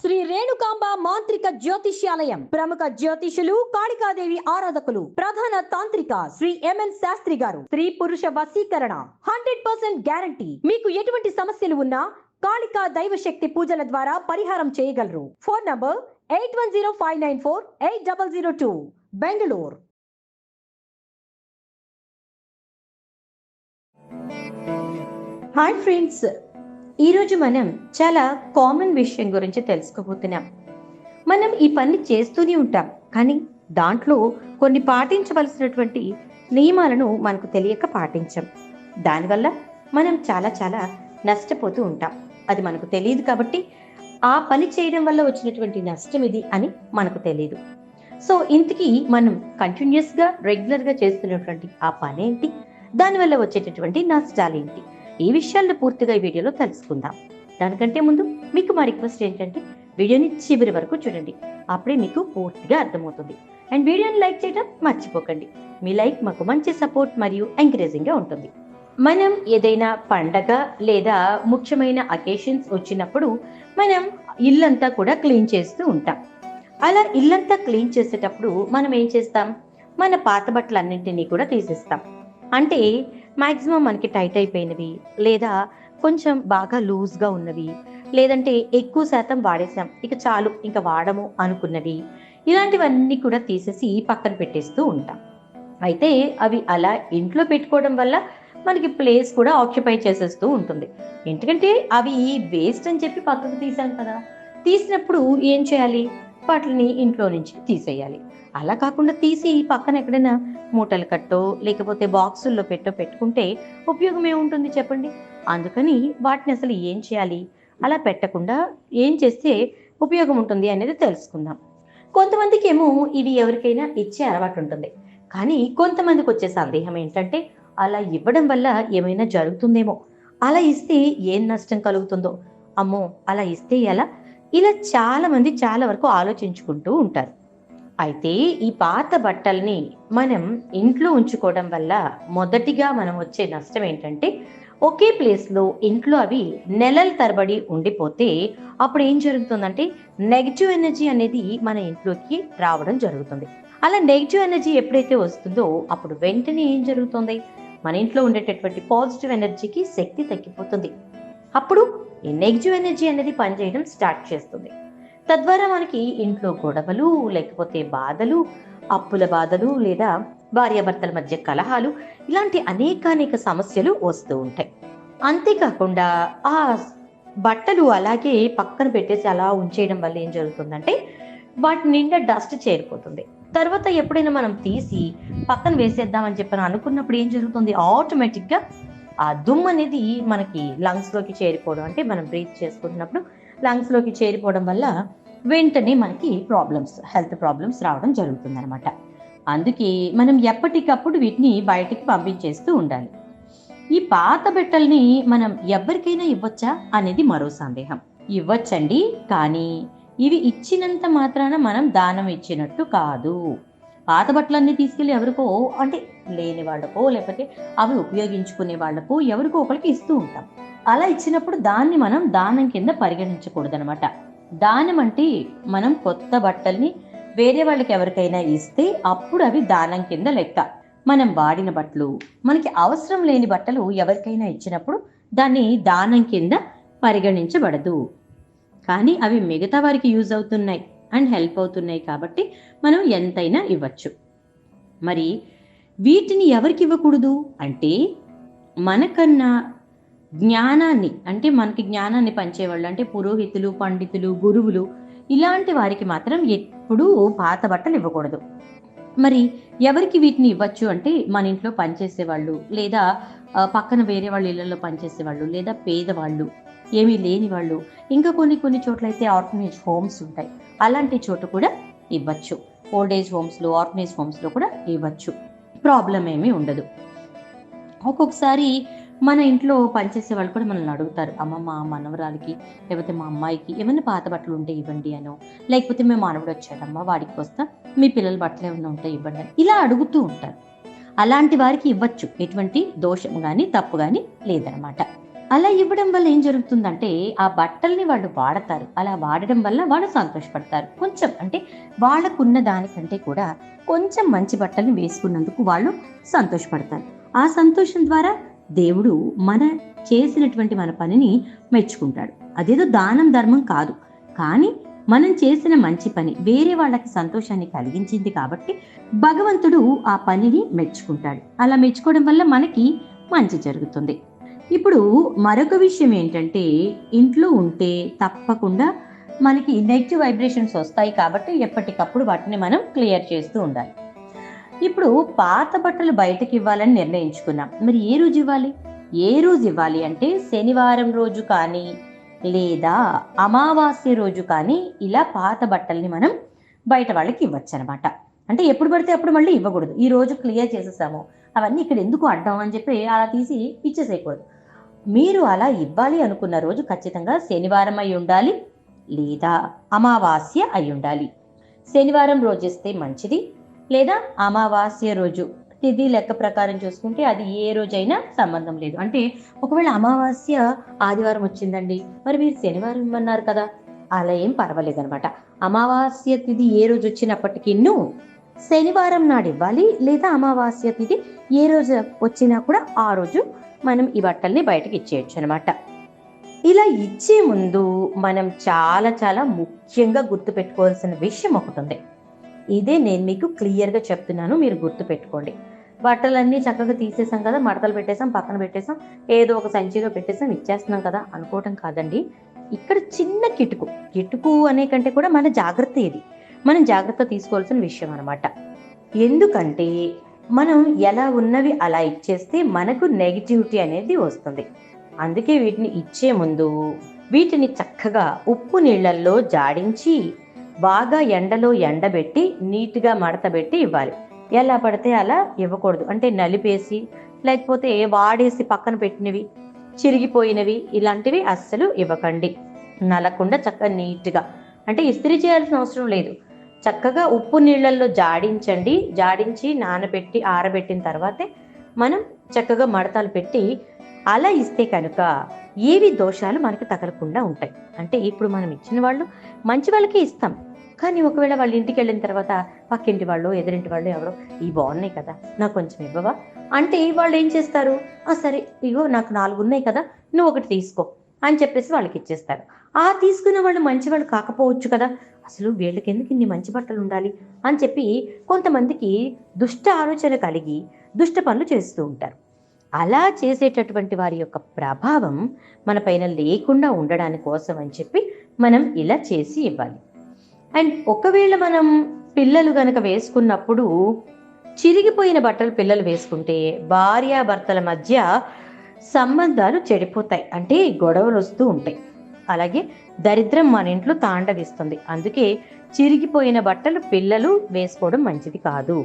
శ్రీ రేణుకాంబ మాంత్రిక జ్యోతిష్యాలయం ప్రముఖ జ్యోతిషులు కాళికాదేవి ఆరాధకులు ప్రధాన తాంత్రిక శ్రీ ఎంఎన్ శాస్త్రి గారు స్త్రీ పురుష వశీకరణ 100% గ్యారంటీ. మీకు ఎటువంటి సమస్యలు ఉన్నా కాళికా దైవశక్తి పూజల ద్వారా పరిహారం చేయగలరు. Phone number 8105948002 Bengaluru. Hi friends, ఈరోజు మనం చాలా కామన్ విషయం గురించి తెలుసుకోబోతున్నాం. మనం ఈ పని చేస్తూనే ఉంటాం, కానీ దాంట్లో కొన్ని పాటించవలసినటువంటి నియమాలను మనకు తెలియక పాటించాం. దానివల్ల మనం చాలా నష్టపోతూ ఉంటాం. అది మనకు తెలియదు కాబట్టి ఆ పని చేయడం వల్ల వచ్చినటువంటి నష్టం ఇది అని మనకు తెలియదు. సో ఇంతకీ మనం కంటిన్యూస్గా రెగ్యులర్గా చేస్తున్నటువంటి ఆ పని ఏంటి, దానివల్ల వచ్చేటటువంటి నష్టాలు ఏంటి, ఈ విషయాలను పూర్తిగా ఈ వీడియోలో తెలుసుకుందాం. దానికంటే ముందు మీకు మా రిక్వెస్ట్ ఏంటంటే వీడియోని చివరి వరకు చూడండి, అప్పుడే మీకు పూర్తిగా అర్థమవుతుంది. అండ్ వీడియోని లైక్ చేయడం మర్చిపోకండి. మీ లైక్ మాకు మంచి సపోర్ట్ మరియు ఎంకరేజింగ్గా ఉంటుంది. మనం ఏదైనా పండగ లేదా ముఖ్యమైన అకేషన్స్ వచ్చినప్పుడు మనం ఇల్లంతా కూడా క్లీన్ చేస్తూ ఉంటాం. అలా ఇల్లంతా క్లీన్ చేసేటప్పుడు మనం ఏం చేస్తాం, మన పాత బట్టలన్నింటినీ కూడా తీసేస్తాం. అంటే మ్యాక్సిమం మనకి టైట్ అయిపోయినవి, లేదా కొంచెం బాగా లూజ్గా ఉన్నవి, లేదంటే ఎక్కువ శాతం వాడేసాం ఇక చాలు ఇంకా వాడము అనుకున్నవి, ఇలాంటివన్నీ కూడా తీసేసి పక్కన పెట్టేస్తూ ఉంటాం. అయితే అవి అలా ఇంట్లో పెట్టుకోవడం వల్ల మనకి ప్లేస్ కూడా ఆక్యుపై చేసేస్తూ ఉంటుంది. ఎందుకంటే అవి వేస్ట్ అని చెప్పి పక్కకు తీసాం కదా, తీసినప్పుడు ఏం చేయాలి, వాటిని ఇంట్లో నుంచి తీసేయాలి. అలా కాకుండా తీసి పక్కన ఎక్కడైనా మూటలు కట్టో లేకపోతే బాక్సుల్లో పెట్టుకుంటే ఉపయోగం ఏముంటుంది చెప్పండి. అందుకని వాటిని అసలు ఏం చేయాలి, అలా పెట్టకుండా ఏం చేస్తే ఉపయోగం ఉంటుంది అనేది తెలుసుకుందాం. కొంతమందికి ఏమో ఇవి ఎవరికైనా ఇచ్చే అలవాటు ఉంటుంది, కానీ కొంతమందికి వచ్చే సందేహం ఏంటంటే అలా ఇవ్వడం వల్ల ఏమైనా జరుగుతుందేమో, అలా ఇస్తే ఏం నష్టం కలుగుతుందో, అమ్మో అలా ఇస్తే ఎలా, ఇలా చాలా వరకు ఆలోచించుకుంటూ ఉంటారు. అయితే ఈ పాత బట్టల్ని మనం ఇంట్లో ఉంచుకోవడం వల్ల మొదటిగా మనం వచ్చే నష్టం ఏంటంటే, ఒకే ప్లేస్లో ఇంట్లో అవి నెలల తరబడి ఉండిపోతే అప్పుడు ఏం జరుగుతుందంటే నెగిటివ్ ఎనర్జీ అనేది మన ఇంట్లోకి రావడం జరుగుతుంది. అలా నెగిటివ్ ఎనర్జీ ఎప్పుడైతే వస్తుందో అప్పుడు వెంటనే ఏం జరుగుతుంది, మన ఇంట్లో ఉండేటటువంటి పాజిటివ్ ఎనర్జీకి శక్తి తగ్గిపోతుంది. అప్పుడు ఈ నెగిటివ్ ఎనర్జీ అనేది పనిచేయడం స్టార్ట్ చేస్తుంది. తద్వారా మనకి ఇంట్లో గొడవలు, లేకపోతే బాధలు, అప్పుల బాధలు, లేదా భార్యాభర్తల మధ్య కలహాలు, ఇలాంటి అనేక సమస్యలు వస్తూ ఉంటాయి. అంతేకాకుండా ఆ బట్టలు అలాగే పక్కన పెట్టేసి అలా ఉంచేయడం వల్ల ఏం జరుగుతుందంటే వాటి నిండా డస్ట్ చేరిపోతుంది. తర్వాత ఎప్పుడైనా మనం తీసి పక్కన వేసేద్దామని చెప్పని అనుకున్నప్పుడు ఏం జరుగుతుంది, ఆటోమేటిక్గా ఆ దుమ్ము అనేది మనకి లంగ్స్లోకి చేరిపోవడం, అంటే మనం బ్రీత్ చేసుకుంటున్నప్పుడు లంగ్స్లోకి చేరిపోవడం వల్ల వెంటనే మనకి హెల్త్ ప్రాబ్లమ్స్ రావడం జరుగుతుంది అనమాట. అందుకే మనం ఎప్పటికప్పుడు వీటిని బయటికి పంపించేస్తూ ఉండాలి. ఈ పాత బట్టల్ని మనం ఎవరికైనా ఇవ్వచ్చా అనేది మరో సందేహం. ఇవ్వచ్చండి, కానీ ఇవి ఇచ్చినంత మాత్రాన మనం దానం ఇచ్చినట్టు కాదు. పాత బట్టలన్నీ తీసుకెళ్ళి ఎవరికో, అంటే లేని వాళ్ళకో లేకపోతే అవి ఉపయోగించుకునే వాళ్ళకో ఎవరికో ఒకరికి ఇస్తూ ఉంటాం. అలా ఇచ్చినప్పుడు దాన్ని మనం దానం కింద పరిగణించకూడదనమాట. దానం అంటే మనం కొత్త బట్టల్ని వేరే వాళ్ళకి ఎవరికైనా ఇస్తే అప్పుడు అవి దానం కింద లెక్క. మనం వాడిన బట్టలు, మనకి అవసరం లేని బట్టలు ఎవరికైనా ఇచ్చినప్పుడు దాన్ని దానం కింద పరిగణించబడదు. కానీ అవి మిగతా వారికి యూజ్ అవుతున్నాయి అండ్ హెల్ప్ అవుతున్నాయి కాబట్టి మనం ఎంతైనా ఇవ్వచ్చు. మరి వీటిని ఎవరికి ఇవ్వకూడదు అంటే, మనకన్నా జ్ఞానాన్ని, అంటే మనకి జ్ఞానాన్ని పంచేవాళ్ళు, అంటే పురోహితులు, పండితులు, గురువులు, ఇలాంటి వారికి మాత్రం ఎప్పుడూ పాత బట్టలు ఇవ్వకూడదు. మరి ఎవరికి వీటిని ఇవ్వచ్చు అంటే, మన ఇంట్లో పనిచేసేవాళ్ళు, లేదా పక్కన వేరే వాళ్ళ ఇళ్లలో పనిచేసేవాళ్ళు, లేదా పేదవాళ్ళు, ఏమీ లేని వాళ్ళు, ఇంకా కొన్ని చోట్ల అయితే ఆర్ఫనేజ్ హోమ్స్ ఉంటాయి, అలాంటి చోట కూడా ఇవ్వచ్చు. ఓల్డ్ ఏజ్ హోమ్స్లో, ఆర్ఫనేజ్ హోమ్స్లో కూడా ఇవ్వచ్చు, ప్రాబ్లం ఏమీ ఉండదు. ఒక్కొక్కసారి మన ఇంట్లో పనిచేసే వాళ్ళు కూడా మనల్ని అడుగుతారు, అమ్మ మా మనవరాలికి లేకపోతే మా అమ్మాయికి ఏమైనా పాత బట్టలు ఉంటే ఇవ్వండి అనో, లేకపోతే మేము మనవడు వచ్చాడమ్మా వాడికి వస్తా మీ పిల్లల బట్టలు ఏమైనా ఉంటే ఇవ్వండి అని ఇలా అడుగుతూ ఉంటారు. అలాంటి వారికి ఇవ్వచ్చు, ఎటువంటి దోషం కానీ తప్పు కానీ లేదనమాట. అలా ఇవ్వడం వల్ల ఏం జరుగుతుందంటే ఆ బట్టల్ని వాళ్ళు వాడతారు. అలా వాడడం వల్ల వాళ్ళు సంతోషపడతారు. కొంచెం అంటే వాళ్ళకున్న దానికంటే కూడా కొంచెం మంచి బట్టల్ని వేసుకున్నందుకు వాళ్ళు సంతోషపడతారు. ఆ సంతోషం ద్వారా దేవుడు మన చేసినటువంటి మన పనిని మెచ్చుకుంటాడు. అదేదో దానం ధర్మం కాదు, కానీ మనం చేసిన మంచి పని వేరే వాళ్ళకి సంతోషాన్ని కలిగించింది కాబట్టి భగవంతుడు ఆ పనిని మెచ్చుకుంటాడు. అలా మెచ్చుకోవడం వల్ల మనకి మంచి జరుగుతుంది. ఇప్పుడు మరొక విషయం ఏంటంటే, ఇంట్లో ఉంటే తప్పకుండా మనకి నెగెటివ్ వైబ్రేషన్స్ వస్తాయి కాబట్టి ఎప్పటికప్పుడు వాటిని మనం క్లియర్ చేస్తూ ఉండాలి. ఇప్పుడు పాత బట్టలు బయటకి ఇవ్వాలని నిర్ణయించుకున్నాం. మరి ఏ రోజు ఇవ్వాలి? ఏ రోజు ఇవ్వాలి అంటే శనివారం రోజు కానీ లేదా అమావాస్య రోజు కానీ ఇలా పాత బట్టల్ని మనం బయట వాళ్ళకి ఇవ్వచ్చు అనమాట. అంటే ఎప్పుడు పడితే అప్పుడు మళ్ళీ ఇవ్వకూడదు. ఈ రోజు క్లియర్ చేసేసాము, అవన్నీ ఇక్కడ ఎందుకు అడ్డం అని చెప్పి అలా తీసి ఇచ్చేసేయకూడదు. మీరు అలా ఇవ్వాలి అనుకున్న రోజు ఖచ్చితంగా శనివారం అయి ఉండాలి లేదా అమావాస్య అయి ఉండాలి. శనివారం రోజు ఇస్తే మంచిది, లేదా అమావాస్య రోజు. తిథి లెక్క ప్రకారం చూసుకుంటే అది ఏ రోజైనా సంబంధం లేదు. అంటే ఒకవేళ అమావాస్య ఆదివారం వచ్చిందండి, మరి మీరు శనివారం ఇవ్వన్నారు కదా, అలా ఏం పర్వాలేదు అనమాట. అమావాస్య తిథి ఏ రోజు వచ్చినప్పటికీ శనివారం నాడు ఇవ్వాలి, లేదా అమావాస్య తిథి ఏ రోజు వచ్చినా కూడా ఆ రోజు మనం ఈ బట్టల్ని బయటకి ఇచ్చేయచ్చు అనమాట. ఇలా ఇచ్చే ముందు మనం చాలా చాలా ముఖ్యంగా గుర్తుపెట్టుకోవాల్సిన విషయం ఒకటి ఉంది. ఇదే నేను మీకు క్లియర్గా చెప్తున్నాను, మీరు గుర్తుపెట్టుకోండి. బట్టలన్నీ చక్కగా తీసేసాం కదా, మడతలు పెట్టేసాం, పక్కన పెట్టేసాం, ఏదో ఒక సంచిలో పెట్టేసాం, ఇచ్చేస్తున్నాం కదా అనుకోవటం కాదండి. ఇక్కడ చిన్న కిటుకు అనే కంటే కూడా మన జాగ్రత్త ఇది, మనం జాగ్రత్త తీసుకోవాల్సిన విషయం అనమాట. ఎందుకంటే మనం ఎలా ఉన్నవి అలా ఇచ్చేస్తే మనకు నెగిటివిటీ అనేది వస్తుంది. అందుకే వీటిని ఇచ్చే ముందు వీటిని చక్కగా ఉప్పు నీళ్ళల్లో జాడించి బాగా ఎండలో ఎండబెట్టి నీట్గా మడతబెట్టి ఇవ్వాలి. ఎలా పడితే అలా ఇవ్వకూడదు. అంటే నలిపేసి లేకపోతే వాడేసి పక్కన పెట్టినవి, చిరిగిపోయినవి ఇలాంటివి అస్సలు ఇవ్వకండి. నలకుండా చక్కగా నీట్గా, అంటే ఇస్త్రీ చేయాల్సిన అవసరం లేదు, చక్కగా ఉప్పు నీళ్ళల్లో జాడించి నానబెట్టి ఆరబెట్టిన తర్వాతే మనం చక్కగా మడతలు పెట్టి అలా ఇస్తే కనుక ఏవి దోషాలు మనకి తగలకుండా ఉంటాయి. అంటే ఇప్పుడు మనం ఇచ్చిన వాళ్ళు మంచి వాళ్ళకి ఇస్తాం, కానీ ఒకవేళ వాళ్ళ ఇంటికి వెళ్ళిన తర్వాత పక్కింటి వాళ్ళు ఎదురింటి వాళ్ళు ఎవరో ఈ బాగున్నాయి కదా నాకు కొంచెం ఇవ్వవా అంటే వాళ్ళు ఏం చేస్తారు, సరే ఇగో నాకు 4 ఉన్నాయి కదా నువ్వు ఒకటి తీసుకో అని చెప్పేసి వాళ్ళకి ఇచ్చేస్తారు. ఆ తీసుకున్న వాళ్ళు మంచి వాళ్ళు కాకపోవచ్చు కదా, అసలు వీళ్ళకి ఎందుకు ఇన్ని మంచి బట్టలు ఉండాలి అని చెప్పి కొంతమందికి దుష్ట ఆలోచన కలిగి దుష్ట పనులు చేస్తూ ఉంటారు. అలా చేసేటటువంటి వారి యొక్క ప్రభావం మన పైన లేకుండా ఉండడాని కోసం అని చెప్పి మనం ఇలా చేసి ఇవ్వాలి. అండ్ ఒకవేళ మనం పిల్లలు గనక వేసుకున్నప్పుడు చిరిగిపోయిన బట్టలు పిల్లలు వేసుకుంటే భార్యాభర్తల మధ్య సంబంధాలు చెడిపోతాయి, అంటే గొడవలు వస్తూ ఉంటాయి. అలాగే దరిద్రం మన ఇంట్లో తాండవిస్తుంది. అందుకే చిరిగిపోయిన బట్టలు పిల్లలు వేసుకోవడం మంచిది కాదు.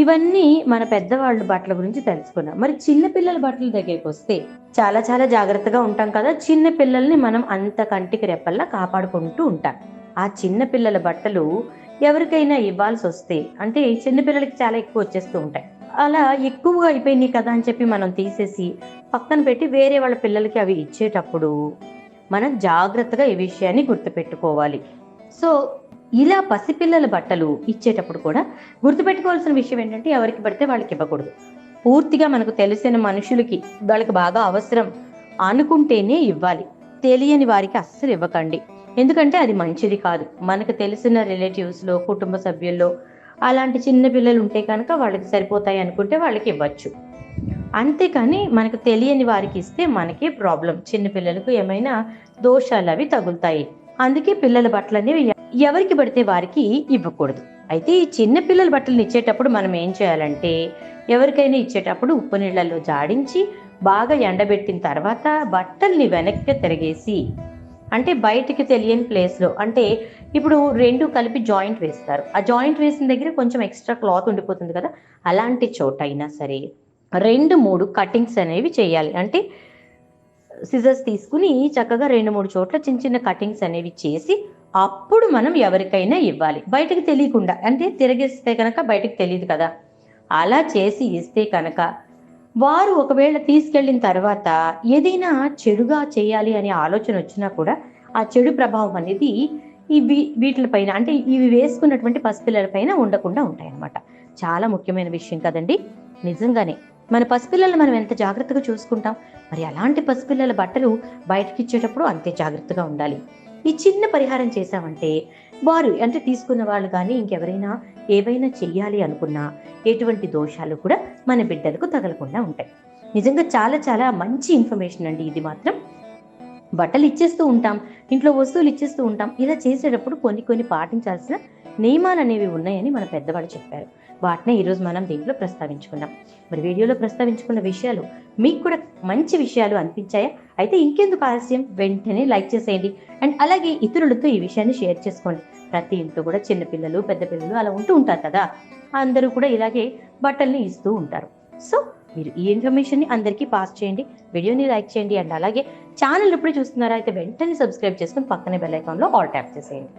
ఇవన్నీ మన పెద్దవాళ్ళ బట్టల గురించి తెలుసుకున్నాం. మరి చిన్న పిల్లల బట్టల దగ్గరికి వస్తే చాలా చాలా జాగ్రత్తగా ఉంటాం కదా. చిన్న పిల్లల్ని మనం అంత కంటికి రెప్పల్లా కాపాడుకుంటూ ఉంటాం. ఆ చిన్న పిల్లల బట్టలు ఎవరికైనా ఇవ్వాల్సి వస్తే, అంటే చిన్న పిల్లలకి చాలా ఎక్కువ వచ్చేస్తూ ఉంటాయి, అలా ఎక్కువగా అయిపోయినాయి కదా అని చెప్పి మనం తీసేసి పక్కన పెట్టి వేరే వాళ్ళ పిల్లలకి అవి ఇచ్చేటప్పుడు మనం జాగ్రత్తగా ఈ విషయాన్ని గుర్తుపెట్టుకోవాలి. సో ఇలా పసిపిల్లల బట్టలు ఇచ్చేటప్పుడు కూడా గుర్తుపెట్టుకోవాల్సిన విషయం ఏంటంటే ఎవరికి పడితే వాళ్ళకి ఇవ్వకూడదు. పూర్తిగా మనకు తెలిసిన మనుషులకి, వాళ్ళకి బాగా అవసరం అనుకుంటేనే ఇవ్వాలి. తెలియని వారికి అస్సలు ఇవ్వకండి, ఎందుకంటే అది మంచిది కాదు. మనకు తెలిసిన రిలేటివ్స్లో, కుటుంబ సభ్యుల్లో అలాంటి చిన్న పిల్లలు ఉంటే కనుక వాళ్ళకి సరిపోతాయి అనుకుంటే వాళ్ళకి ఇవ్వచ్చు. అంతేకాని మనకు తెలియని వారికి ఇస్తే మనకి ప్రాబ్లం, చిన్న పిల్లలకు ఏమైనా దోషాలు అవి తగులుతాయి. అందుకే పిల్లల బట్టలు అనేవి ఎవరికి పడితే వారికి ఇవ్వకూడదు. అయితే ఈ చిన్న పిల్లల బట్టలను ఇచ్చేటప్పుడు మనం ఏం చేయాలంటే, ఎవరికైనా ఇచ్చేటప్పుడు ఉప్పు నీళ్ళల్లో జాడించి బాగా ఎండబెట్టిన తర్వాత బట్టల్ని వెనక్కి తిరిగేసి, అంటే బయటికి తెలియని ప్లేస్లో, అంటే ఇప్పుడు 2 కలిపి జాయింట్ వేస్తారు, ఆ జాయింట్ వేసిన దగ్గర కొంచెం ఎక్స్ట్రా క్లాత్ ఉండిపోతుంది కదా, అలాంటి చోట అయినా సరే 2-3 కటింగ్స్ అనేవి చేయాలి. అంటే సిజర్స్ తీసుకుని చక్కగా 2-3 చోట్ల చిన్న చిన్న కటింగ్స్ అనేవి చేసి అప్పుడు మనం ఎవరికైనా ఇవ్వాలి, బయటకు తెలియకుండా. అంటే తిరగేస్తే కనుక బయటకు తెలియదు కదా, అలా చేసి ఇస్తే కనుక వారు ఒకవేళ తీసుకెళ్ళిన తర్వాత ఏదైనా చెడుగా చేయాలి అనే ఆలోచన వచ్చినా కూడా ఆ చెడు ప్రభావం అనేది వీటిపైన, అంటే ఇవి వేసుకున్నటువంటి పసిపిల్లల పైన ఉండకుండా ఉంటాయన్నమాట. చాలా ముఖ్యమైన విషయం కదండి. నిజంగానే మన పసిపిల్లలు మనం ఎంత జాగ్రత్తగా చూసుకుంటాం, మరి అలాంటి పసిపిల్లల బట్టలు బయటకి ఇచ్చేటప్పుడు అంతే జాగ్రత్తగా ఉండాలి. ఈ చిన్న పరిహారం చేశామంటే వారు, అంటే తీసుకున్న వాళ్ళు కానీ ఇంకెవరైనా ఏవైనా చెయ్యాలి అనుకున్నా ఎటువంటి దోషాలు కూడా మన బిడ్డలకు తగలకుండా ఉంటాయి. నిజంగా చాలా చాలా మంచి ఇన్ఫర్మేషన్ అండి ఇది మాత్రం. బట్టలు ఇచ్చేస్తూ ఉంటాం, ఇంట్లో వస్తువులు ఇచ్చేస్తూ ఉంటాం. ఇలా చేసేటప్పుడు కొన్ని కొన్ని పాటించాల్సిన నియమాలు అనేవి ఉన్నాయని మన పెద్దవాళ్ళు చెప్పారు. వాటినే ఈరోజు మనం దీంట్లో ప్రస్తావించుకున్నాం. మరి వీడియోలో ప్రస్తావించుకున్న విషయాలు మీకు కూడా మంచి విషయాలు అనిపించాయా? అయితే ఇంకెందుకు ఆలస్యం, వెంటనే లైక్ చేసేయండి. అండ్ అలాగే ఇతరులతో ఈ విషయాన్ని షేర్ చేసుకోండి. ప్రతి ఇంట్లో కూడా చిన్నపిల్లలు, పెద్ద పిల్లలు అలా ఉంటూ ఉంటారు కదా, అందరూ కూడా ఇలాగే బట్టల్ని ఇస్తూ ఉంటారు. సో మీరు ఈ ఇన్ఫర్మేషన్ని అందరికీ పాస్ చేయండి, వీడియోని లైక్ చేయండి. అండ్ అలాగే ఛానల్ ఎప్పుడు చూస్తున్నారా అయితే వెంటనే సబ్స్క్రైబ్ చేసుకుని పక్కనే బెల్ ఐకాన్లో ఆల్ ట్యాప్ చేసేయండి.